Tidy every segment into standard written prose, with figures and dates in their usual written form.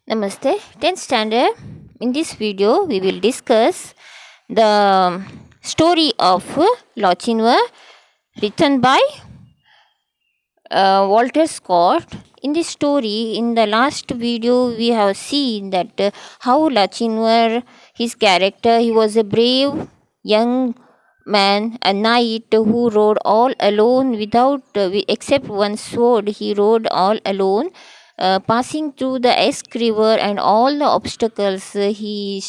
Namaste, 10th standard. In this video, we will discuss the story of Lochinvar written by Walter Scott. In this story, in the last video, we have seen that how Lochinvar, his character, he was a brave young man, a knight who rode all alone without, except one sword, he rode all alone passing through the Esk River and all the obstacles. He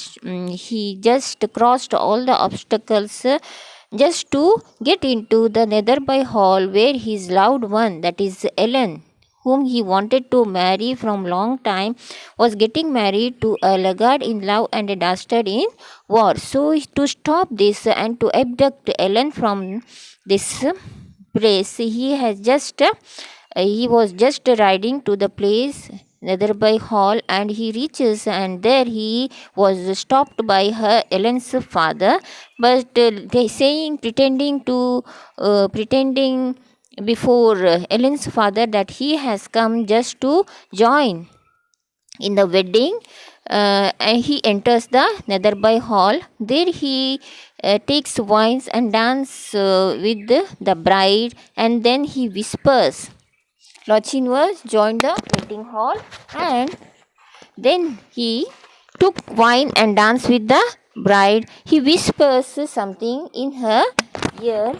just crossed all the obstacles just to get into the Netherby Hall where his loved one, that is Ellen, whom he wanted to marry from long time, was getting married to a laggard in love and a dastard in war. So to stop this and to abduct Ellen from this place, he was just riding to the place Netherby Hall, and he reaches, and there he was stopped by her Ellen's father, but they saying pretending before Ellen's father that he has come just to join in the wedding. And he enters the Netherby Hall. There he takes wines and dance with the bride, and then he whispers. Lochinvar joined the wedding hall, and then he took wine and danced with the bride. He whispers something in her ear.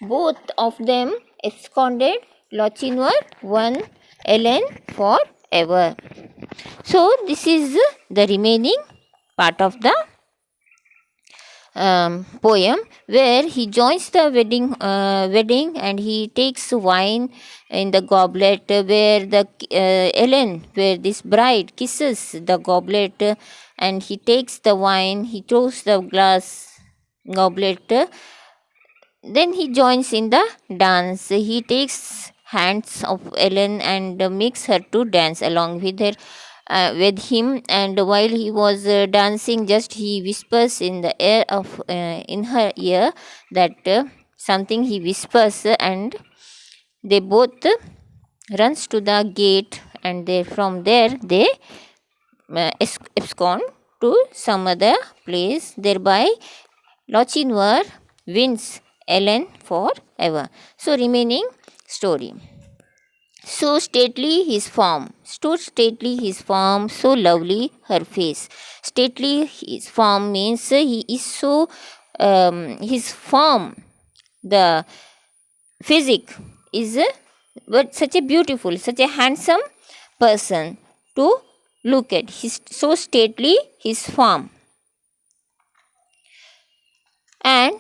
Both of them absconded. Lochinvar won Ellen forever. So this is the remaining part of the poem, where he joins the wedding and he takes wine in the goblet, where the Ellen, where this bride kisses the goblet, and he takes the wine, he throws the goblet, then he joins in the dance. He takes hands of Ellen and makes her to dance along with him, and while he was dancing, just he whispers in the air of in her ear that something he whispers, and they both runs to the gate, and they from there they abscond to some other place. Thereby Lochinvar wins Ellen forever. So remaining story. So stately his form, so lovely her face. Stately his form means he is so, his form, the physique is but such a beautiful, such a handsome person to look at. His so stately his form, and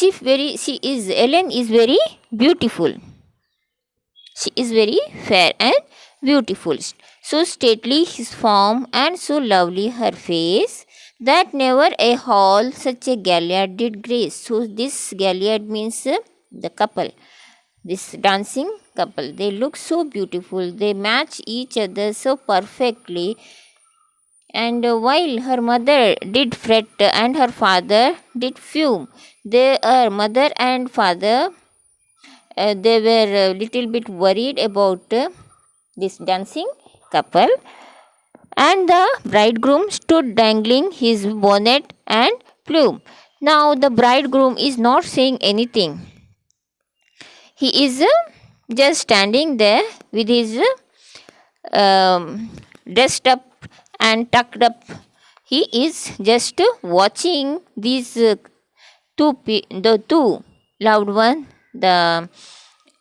Ellen is very beautiful. She is very fair and beautiful. So stately his form, and so lovely her face, that never a hall such a galliard did grace. So this galliard means the couple, this dancing couple. They look so beautiful. They match each other so perfectly. And while her mother did fret and her father did fume, their mother and father, they were a little bit worried about this dancing couple, and the bridegroom stood dangling his bonnet and plume. Now the bridegroom is not saying anything. He is just standing there with his dressed up and tucked up. He is just watching these the two loved one, the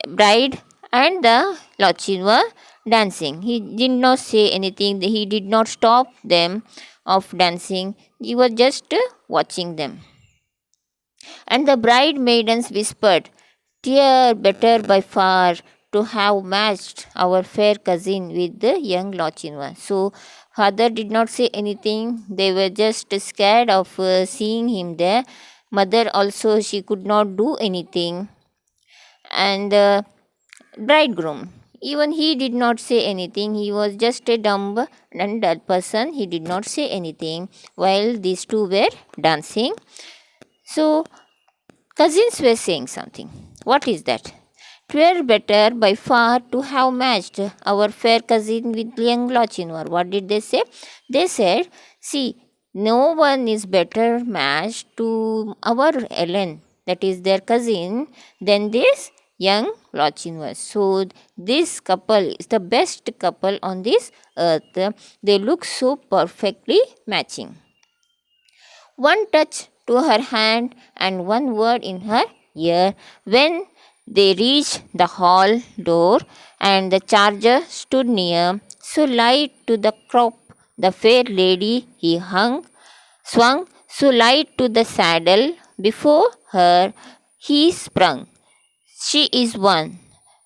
bride and the Lochinvar, dancing. He did not say anything. He did not stop them of dancing. He was just watching them. And the bride maidens whispered, "Dear, better by far to have matched our fair cousin with the young Lochinvar." So father did not say anything. They were just scared of seeing him there. Mother also, she could not do anything. And bridegroom, even he did not say anything. He was just a dumb and dull person. He did not say anything while these two were dancing. So cousins were saying something. What is that? 'Twere better by far to have matched our fair cousin with young Lochinvar. What did they say? They said, see, no one is better matched to our Ellen, that is their cousin, than this young Lochinvar. So this couple is the best couple on this earth. They look so perfectly matching. One touch to her hand and one word in her ear. When they reached the hall door and the charger stood near, so light to the crop, the fair lady he swung, so light to the saddle, before her he sprung. She is one.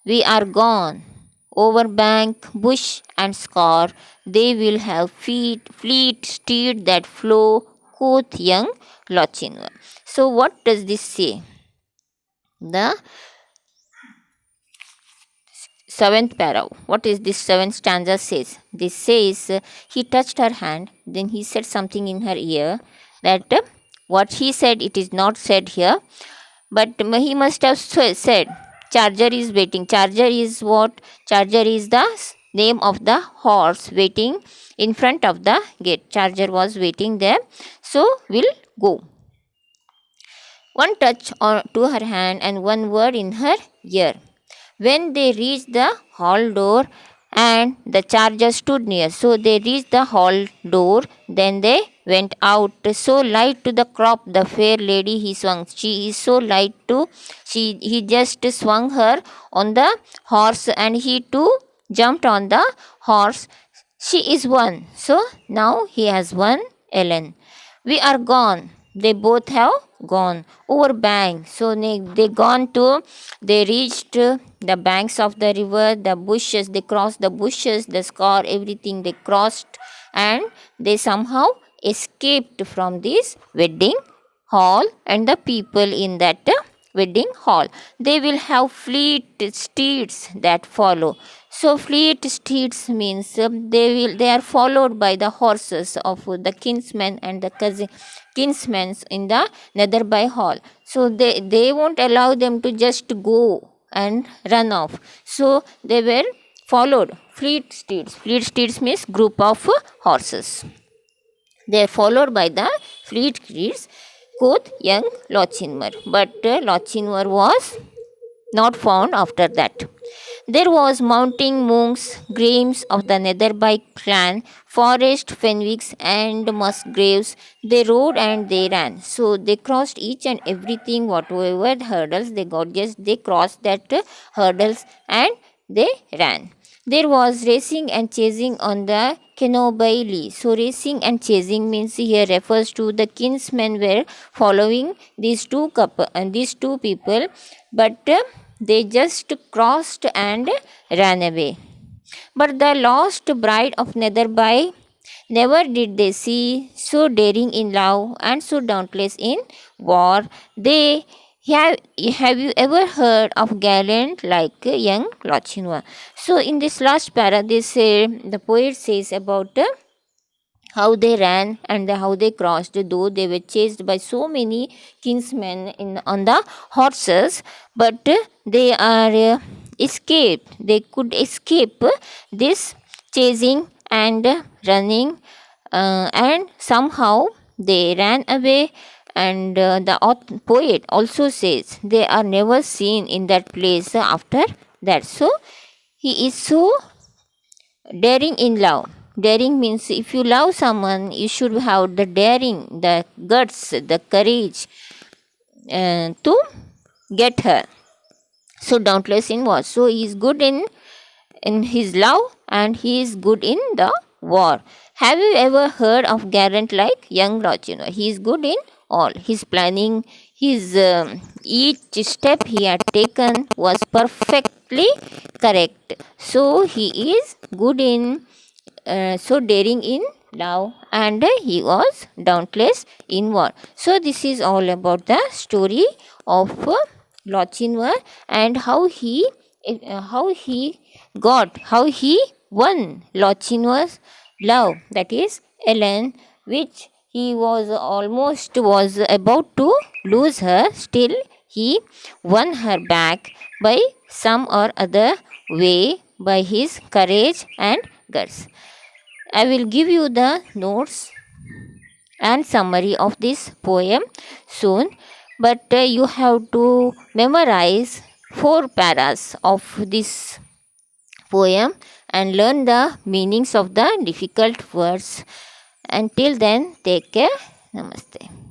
We are gone. Over bank, bush, and scar, they will have fleet steed that flow, quoth young Lochinvar. So, what does this say? The seventh para. What is this seventh stanza says? This says he touched her hand, then he said something in her ear that what he said it is not said here, but he must have said charger is waiting. Charger is what? Charger is the name of the horse waiting in front of the gate. Charger was waiting there, so we'll go. One touch to her hand and one word in her ear. When they reached the hall door and the charger stood near, so they reached the hall door, then they went out. So light to the crop, the fair lady he swung. She is so light to, he just swung her on the horse and he too jumped on the horse. She is one. So now he has one Ellen. We are gone. They both have gone over bank. So they gone to, they reached the banks of the river, the bushes, they crossed the bushes, the scar, everything they crossed, and they somehow escaped from this wedding hall and the people in that wedding hall. They will have fleet steeds that follow. So fleet steeds means they are followed by the horses of the kinsmen and the kinsmen in the Netherby hall. So they won't allow them to just go and run off. So they were followed. Fleet steeds. Fleet steeds means group of horses. They are followed by the fleet steeds, quoth young Lochinvar. But Lochinvar was not found after that. There was mounting monks, Grimes of the Netherby clan, Forest, Fenwicks, and Musgraves. They rode and they ran. So they crossed each and everything, whatever hurdles they got, just they crossed that hurdles and they ran. There was racing and chasing on the Kenobaili. So racing and chasing means here refers to the kinsmen were following these two people, but they just crossed and ran away. But the lost bride of Netherby, never did they see so daring in love and so dauntless in war. They have you ever heard of gallant like young Lochinvar? So in this last para, they say the poet says about how they ran and how they crossed, though they were chased by so many kinsmen on the horses, but they are escaped. They could escape this chasing and running, and somehow they ran away. And the poet also says they are never seen in that place after that. So he is so daring in love. Daring means if you love someone, you should have the daring, the guts, the courage to get her. So dauntless in war. So he is good in his love and he is good in the war. Have you ever heard of Garant like young Lochinvar? He is good in all. His planning, his each step he had taken was perfectly correct. So he is good in, so daring in love, and he was dauntless in war. So this is all about the story of Lochinvar and how he won Lochinvar's love, that is Ellen, which he was about to lose her. Still he won her back by some or other way by his courage and guts. I will give you the notes and summary of this poem soon, but you have to memorize 4 paras of this poem and learn the meanings of the difficult words. Until then, take care. Namaste.